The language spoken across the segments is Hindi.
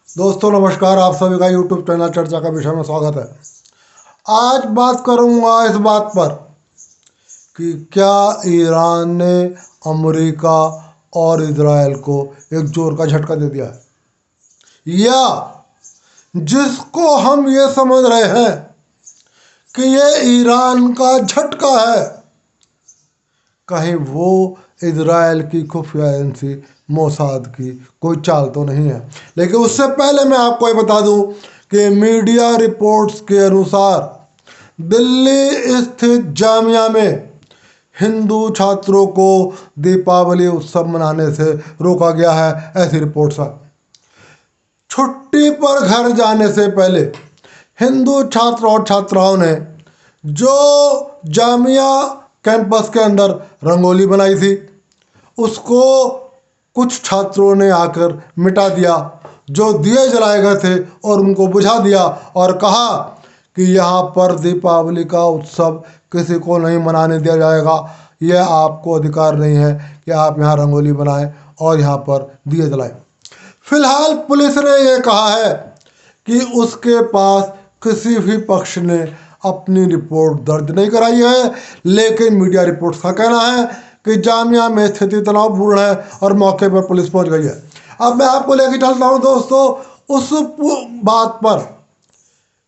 दोस्तों नमस्कार, आप सभी का यूट्यूब चैनल चर्चा का विषय में स्वागत है। आज बात करूंगा इस बात पर कि क्या ईरान ने अमेरिका और इजराइल को एक जोर का झटका दे दिया है, या जिसको हम ये समझ रहे हैं कि ये ईरान का झटका है, कहीं वो इजराइल की खुफिया एजेंसी मोसाद की कोई चाल तो नहीं है। लेकिन उससे पहले मैं आपको ये बता दूं कि मीडिया रिपोर्ट्स के अनुसार दिल्ली स्थित जामिया में हिंदू छात्रों को दीपावली उत्सव मनाने से रोका गया है, ऐसी रिपोर्ट्स है। छुट्टी पर घर जाने से पहले हिंदू छात्र और छात्राओं ने जो जामिया कैंपस के अंदर रंगोली बनाई थी, उसको कुछ छात्रों ने आकर मिटा दिया। जो दिए जलाए गए थे और उनको बुझा दिया और कहा कि यहाँ पर दीपावली का उत्सव किसी को नहीं मनाने दिया जाएगा, यह आपको अधिकार नहीं है कि आप यहाँ रंगोली बनाएं और यहाँ पर दिए जलाएं। फिलहाल पुलिस ने यह कहा है कि उसके पास किसी भी पक्ष ने अपनी रिपोर्ट दर्ज नहीं कराई है, लेकिन मीडिया रिपोर्ट्स का कहना है कि जामिया में स्थिति तनावपूर्ण है और मौके पर पुलिस पहुंच गई है। अब मैं आपको लेकर चलता हूं दोस्तों उस बात पर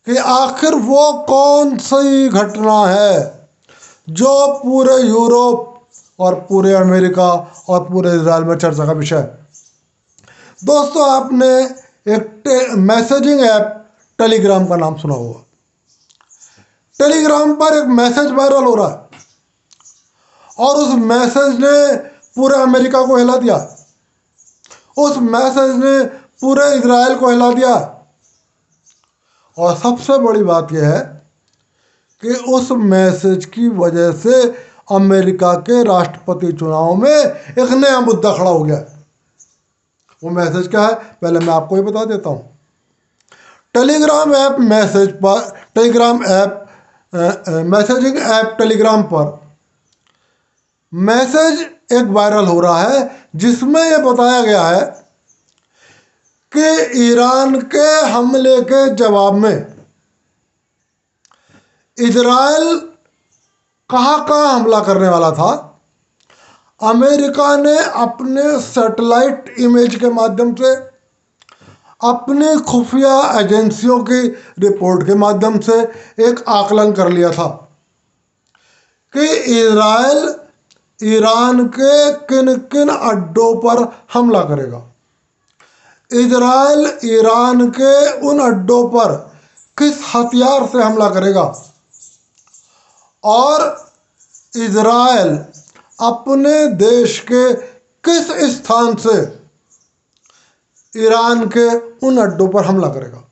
कि आखिर वो कौन सी घटना है जो पूरे यूरोप और पूरे अमेरिका और पूरे इजराइल में चर्चा का विषय है। दोस्तों, आपने एक मैसेजिंग ऐप टेलीग्राम का नाम सुना होगा। टेलीग्राम पर एक मैसेज वायरल हो रहा है और उस मैसेज ने पूरे अमेरिका को हिला दिया, उस मैसेज ने पूरे इजराइल को हिला दिया। और सबसे बड़ी बात यह है कि उस मैसेज की वजह से अमेरिका के राष्ट्रपति चुनाव में एक नया मुद्दा खड़ा हो गया। वो मैसेज क्या है, पहले मैं आपको ये बता देता हूँ। टेलीग्राम ऐप मैसेज पर Telegram app messaging app Telegram पर मैसेज एक वायरल हो रहा है जिसमें यह बताया गया है कि ईरान के हमले के जवाब में इजराइल कहाँ हमला करने वाला था। अमेरिका ने अपने सैटेलाइट इमेज के माध्यम से, अपनी खुफिया एजेंसियों की रिपोर्ट के माध्यम से एक आकलन कर लिया था कि इजराइल ईरान के किन किन अड्डों पर हमला करेगा। इजराइल ईरान के उन अड्डों पर किस हथियार से हमला करेगा और इजराइल अपने देश के किस स्थान से ईरान के उन अड्डों पर हमला करेगा।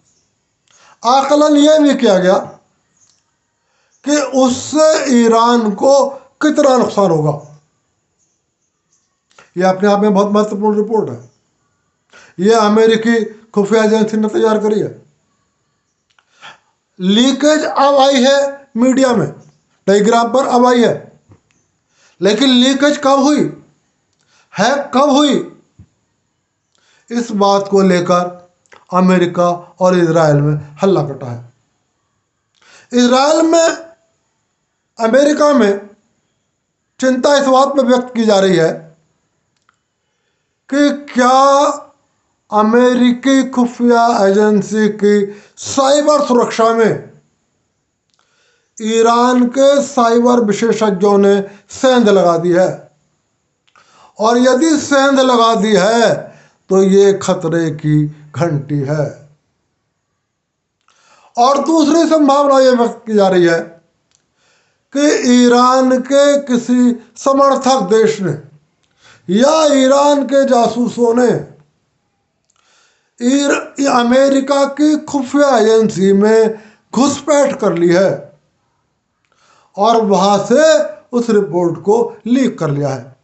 आकलन यह भी किया गया कि उससे ईरान को कितना नुकसान होगा। यह अपने आप में बहुत महत्वपूर्ण रिपोर्ट है। यह अमेरिकी खुफिया एजेंसी ने तैयार करी है। लीकेज अब आई है मीडिया में, टेलीग्राम पर अब आई है, लेकिन लीकेज कब हुई है, कब हुई, इस बात को लेकर अमेरिका और इजराइल में हल्ला कटा है। इजराइल में, अमेरिका में चिंता इस बात पर व्यक्त की जा रही है कि क्या अमेरिकी खुफिया एजेंसी की साइबर सुरक्षा में ईरान के साइबर विशेषज्ञों ने सेंध लगा दी है, और यदि सेंध लगा दी है तो ये खतरे की घंटी है। और दूसरी संभावना यह व्यक्त की जा रही है कि ईरान के किसी समर्थक देश ने या ईरान के जासूसों ने अमेरिका की खुफिया एजेंसी में घुसपैठ कर ली है और वहां से उस रिपोर्ट को लीक कर लिया है।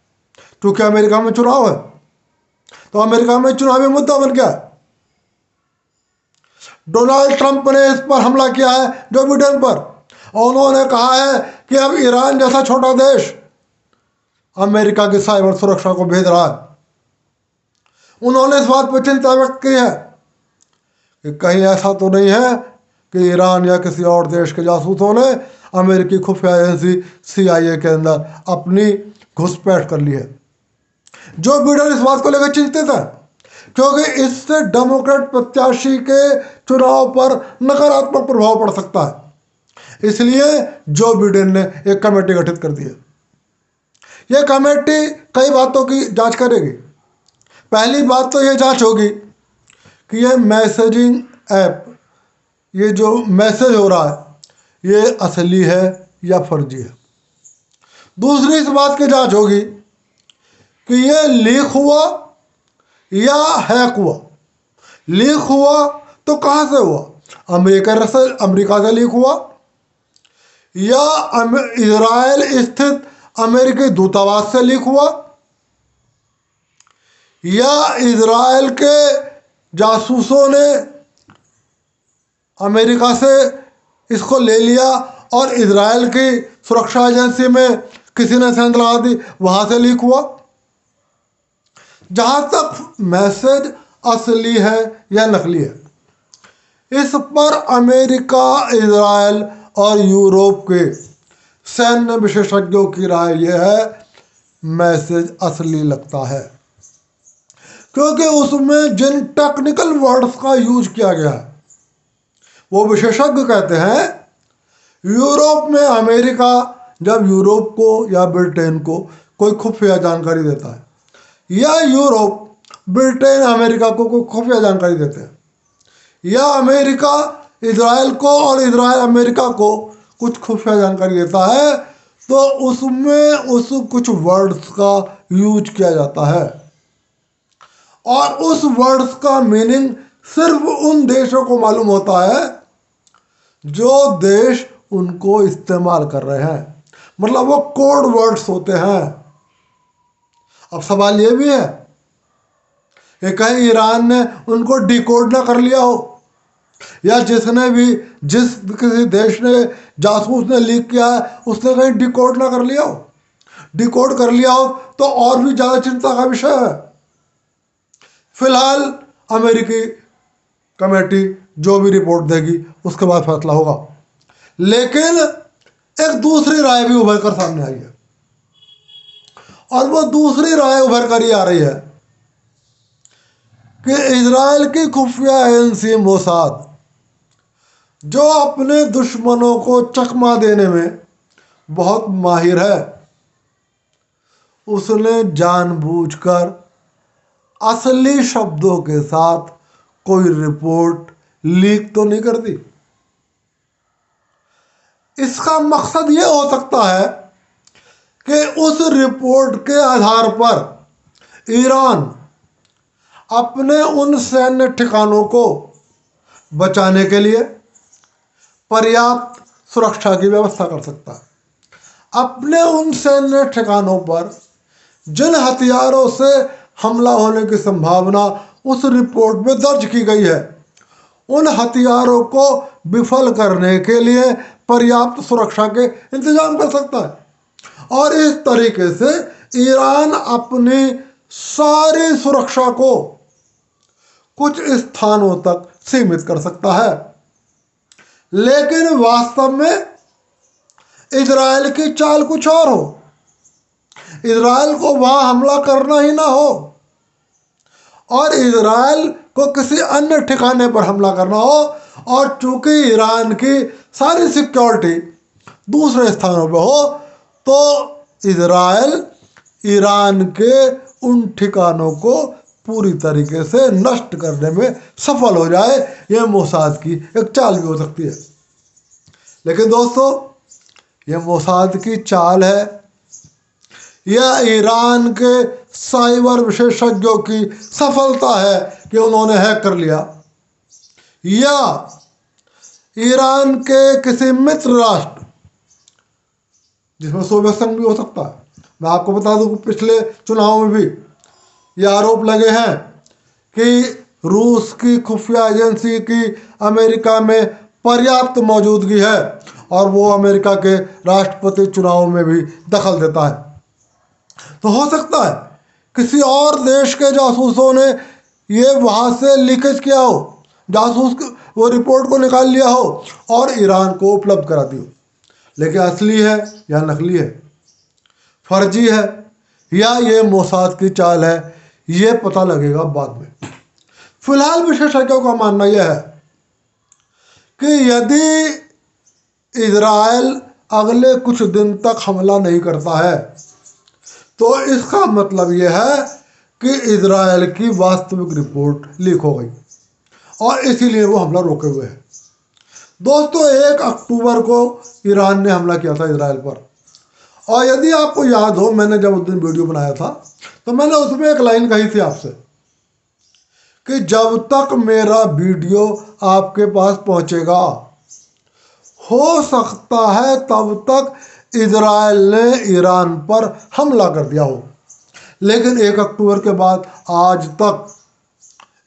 क्योंकि अमेरिका में चुनाव है, तो अमेरिका में चुनावी मुद्दा बन गया। डोनाल्ड ट्रंप ने इस पर हमला किया है जो बिडेन पर, और उन्होंने कहा है कि अब ईरान जैसा छोटा देश अमेरिका की साइबर सुरक्षा को भेज रहा है। उन्होंने इस बात पर चिंता व्यक्त की है कि कहीं ऐसा तो नहीं है कि ईरान या किसी और देश के जासूसों ने अमेरिकी खुफिया एजेंसी CIA के अंदर अपनी घुसपैठ कर ली है। जो बिडेन इस बात को लेकर चिंतित है क्योंकि इससे डेमोक्रेट प्रत्याशी के चुनाव पर नकारात्मक प्रभाव पड़ सकता है। इसलिए जो बिडेन ने एक कमेटी गठित कर दी है। यह कमेटी कई बातों की जांच करेगी। पहली बात तो यह जांच होगी कि यह मैसेजिंग ऐप, ये जो मैसेज हो रहा है ये असली है या फर्जी है। दूसरी इस बात की जांच होगी कि यह लीक हुआ या हैक हुआ। लीक हुआ तो कहाँ से हुआ? अमेरिका से लीक हुआ या इजराइल स्थित अमेरिकी दूतावास से लीक हुआ या इजराइल के जासूसों ने अमेरिका से इसको ले लिया और इजराइल की सुरक्षा एजेंसी में किसी ने सेंध लगा दी, वहां से लीक हुआ। जहां तक मैसेज असली है या नकली है, इस पर अमेरिका, इजराइल और यूरोप के सैन्य विशेषज्ञों की राय यह है मैसेज असली लगता है, क्योंकि उसमें जिन टेक्निकल वर्ड्स का यूज किया गया है वो विशेषज्ञ कहते हैं यूरोप में अमेरिका जब यूरोप को या ब्रिटेन को कोई खुफिया जानकारी देता है या यूरोप ब्रिटेन अमेरिका को कोई खुफिया जानकारी देते हैं या अमेरिका इजराइल को और इजराइल अमेरिका को कुछ खुफिया जानकारी देता है, तो उसमें उस कुछ वर्ड्स का यूज किया जाता है और उस वर्ड्स का मीनिंग सिर्फ उन देशों को मालूम होता है जो देश उनको इस्तेमाल कर रहे हैं। मतलब वो कोड वर्ड्स होते हैं। अब सवाल ये भी है कि कहीं ईरान ने उनको डिकोड ना कर लिया हो या जिस किसी देश ने जासूस ने लीक किया है उसने कहीं डिकोड ना कर लिया हो। डिकोड कर लिया हो तो और भी ज़्यादा चिंता का विषय है। फिलहाल अमेरिकी कमेटी जो भी रिपोर्ट देगी उसके बाद फैसला होगा। लेकिन एक दूसरी राय भी उभर कर सामने आई है और वो दूसरी राय उभर कर ही आ रही है कि इजराइल की खुफिया एजेंसी मोसाद, जो अपने दुश्मनों को चकमा देने में बहुत माहिर है, उसने जानबूझकर असली शब्दों के साथ कोई रिपोर्ट लीक तो नहीं कर दी। इसका मकसद ये हो सकता है कि उस रिपोर्ट के आधार पर ईरान अपने उन सैन्य ठिकानों को बचाने के लिए पर्याप्त सुरक्षा की व्यवस्था कर सकता है। अपने उन सैन्य ठिकानों पर जिन हथियारों से हमला होने की संभावना उस रिपोर्ट में दर्ज की गई है, उन हथियारों को विफल करने के लिए पर्याप्त सुरक्षा के इंतजाम कर सकता है और इस तरीके से ईरान अपनी सारी सुरक्षा को कुछ स्थानों तक सीमित कर सकता है। लेकिन वास्तव में इजराइल की चाल कुछ और हो, इजराइल को वहां हमला करना ही ना हो और इजराइल को किसी अन्य ठिकाने पर हमला करना हो, और चूंकि ईरान की सारी सिक्योरिटी दूसरे स्थानों पर हो तो इजराइल ईरान के उन ठिकानों को पूरी तरीके से नष्ट करने में सफल हो जाए। यह मोसाद की एक चाल भी हो सकती है। लेकिन दोस्तों, यह मोसाद की चाल है या ईरान के साइबर विशेषज्ञों की सफलता है कि उन्होंने हैक कर लिया, या ईरान के किसी मित्र राष्ट्र, जिसमें सोवियत संघ भी हो सकता है। मैं आपको बता दूं कि पिछले चुनाव में भी ये आरोप लगे हैं कि रूस की खुफिया एजेंसी की अमेरिका में पर्याप्त मौजूदगी है और वो अमेरिका के राष्ट्रपति चुनाव में भी दखल देता है। तो हो सकता है किसी और देश के जासूसों ने ये वहाँ से लीकेज किया हो जासूस वो रिपोर्ट को निकाल लिया हो और ईरान को उपलब्ध करा दी हो। लेकिन असली है या नकली है, फर्जी है या ये मोसाद की चाल है, ये पता लगेगा बाद में। फिलहाल विशेषज्ञों का मानना यह है कि यदि इजराइल अगले कुछ दिन तक हमला नहीं करता है तो इसका मतलब यह है कि इजराइल की वास्तविक रिपोर्ट लीक हो गई और इसीलिए वो हमला रोके हुए है। दोस्तों, 1 अक्टूबर को ईरान ने हमला किया था इजराइल पर, और यदि आपको याद हो, मैंने जब उस दिन वीडियो बनाया था तो मैंने उसमें एक लाइन कही थी आपसे कि जब तक मेरा वीडियो आपके पास पहुंचेगा, हो सकता है तब तक इजराइल ने ईरान पर हमला कर दिया हो। लेकिन 1 अक्टूबर के बाद आज तक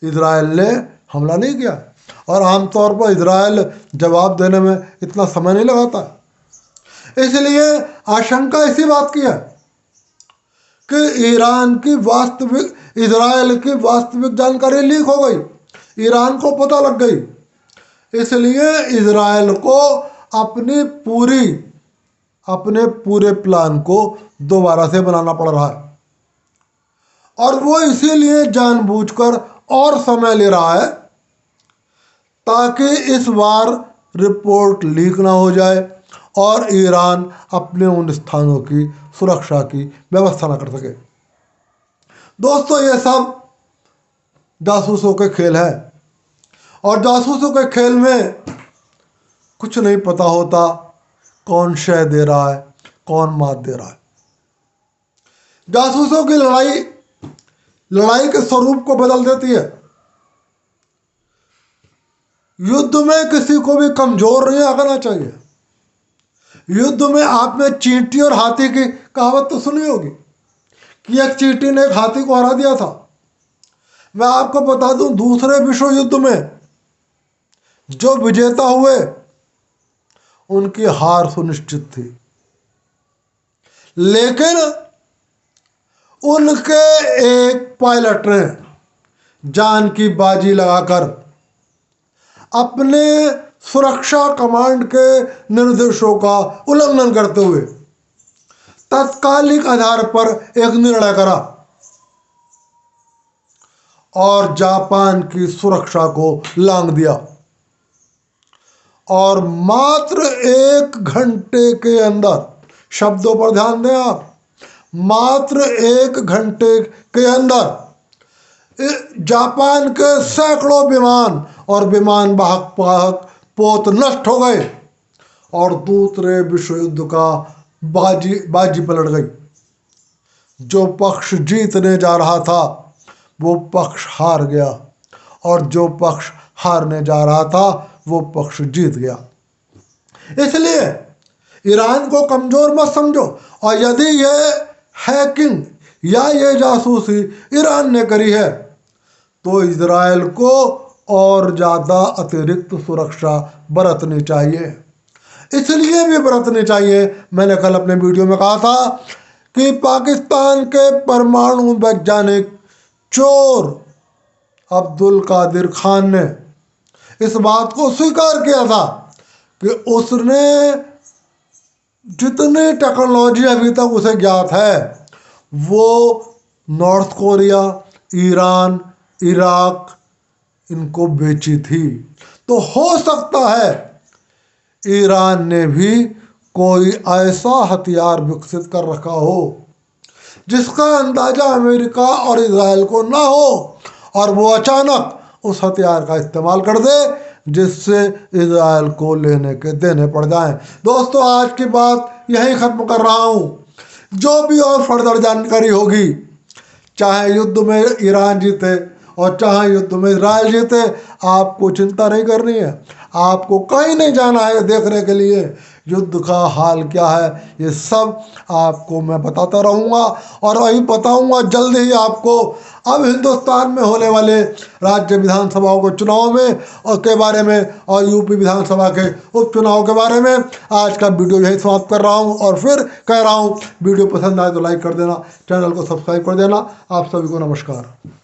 इजराइल ने हमला नहीं किया, और आमतौर पर इजराइल जवाब देने में इतना समय नहीं लगाता। इसलिए आशंका इसी बात की है कि इजराइल की वास्तविक जानकारी लीक हो गई, ईरान को पता लग गई, इसलिए इजराइल को अपने पूरे प्लान को दोबारा से बनाना पड़ रहा है, और वो इसीलिए जानबूझकर और समय ले रहा है ताकि इस बार रिपोर्ट लीक ना हो जाए और ईरान अपने उन स्थानों की सुरक्षा की व्यवस्था ना कर सके। दोस्तों, ये सब जासूसों के खेल है, और जासूसों के खेल में कुछ नहीं पता होता कौन शय दे रहा है, कौन मात दे रहा है। जासूसों की लड़ाई के स्वरूप को बदल देती है। युद्ध में किसी को भी कमजोर नहीं आना चाहिए। युद्ध में आपने चींटी और हाथी की कहावत तो सुनी होगी कि एक चींटी ने एक हाथी को हरा दिया था। मैं आपको बता दूं, दूसरे विश्व युद्ध में जो विजेता हुए उनकी हार सुनिश्चित थी, लेकिन उनके एक पायलट ने जान की बाजी लगाकर अपने सुरक्षा कमांड के निर्देशों का उल्लंघन करते हुए तत्कालिक आधार पर एक निर्णय करा और जापान की सुरक्षा को लांघ दिया, और मात्र 1 घंटे के अंदर, शब्दों पर ध्यान दें आप, मात्र 1 घंटे के अंदर जापान के सैकड़ों विमान और विमान वाहक पोत नष्ट हो गए और दूसरे विश्व युद्ध का बाजी पलट गई। जो पक्ष जीतने जा रहा था वो पक्ष हार गया, और जो पक्ष हारने जा रहा था वो पक्ष जीत गया। इसलिए ईरान को कमजोर मत समझो, और यदि ये हैकिंग या ये जासूसी ईरान ने करी है तो इजराइल को और ज़्यादा अतिरिक्त सुरक्षा बरतनी चाहिए। इसलिए भी बरतनी चाहिए, मैंने कल अपने वीडियो में कहा था कि पाकिस्तान के परमाणु वैज्ञानिक चोर अब्दुल कादिर खान ने इस बात को स्वीकार किया था कि उसने जितनी टेक्नोलॉजी अभी तक उसे ज्ञात है वो नॉर्थ कोरिया, ईरान, इराक इनको बेची थी। तो हो सकता है ईरान ने भी कोई ऐसा हथियार विकसित कर रखा हो जिसका अंदाजा अमेरिका और इजराइल को ना हो, और वो अचानक उस हथियार का इस्तेमाल कर दे जिससे इजराइल को लेने के देने पड़ जाएं। दोस्तों, आज की बात यहीं ख़त्म कर रहा हूँ। जो भी और फर्दर जानकारी होगी, चाहे युद्ध में ईरान जीते और चाहे युद्ध में इजराइल जीते, आपको चिंता नहीं करनी है, आपको कहीं नहीं जाना है देखने के लिए युद्ध का हाल क्या है। ये सब आपको मैं बताता रहूँगा, और वही बताऊँगा जल्द ही आपको अब हिंदुस्तान में होने वाले राज्य विधानसभाओं के चुनाव में और के बारे में, और यूपी विधानसभा के उपचुनाव के बारे में। आज का वीडियो यही समाप्त कर रहा हूँ, और फिर कह रहा हूँ वीडियो पसंद आए तो लाइक कर देना, चैनल को सब्सक्राइब कर देना। आप सभी को नमस्कार।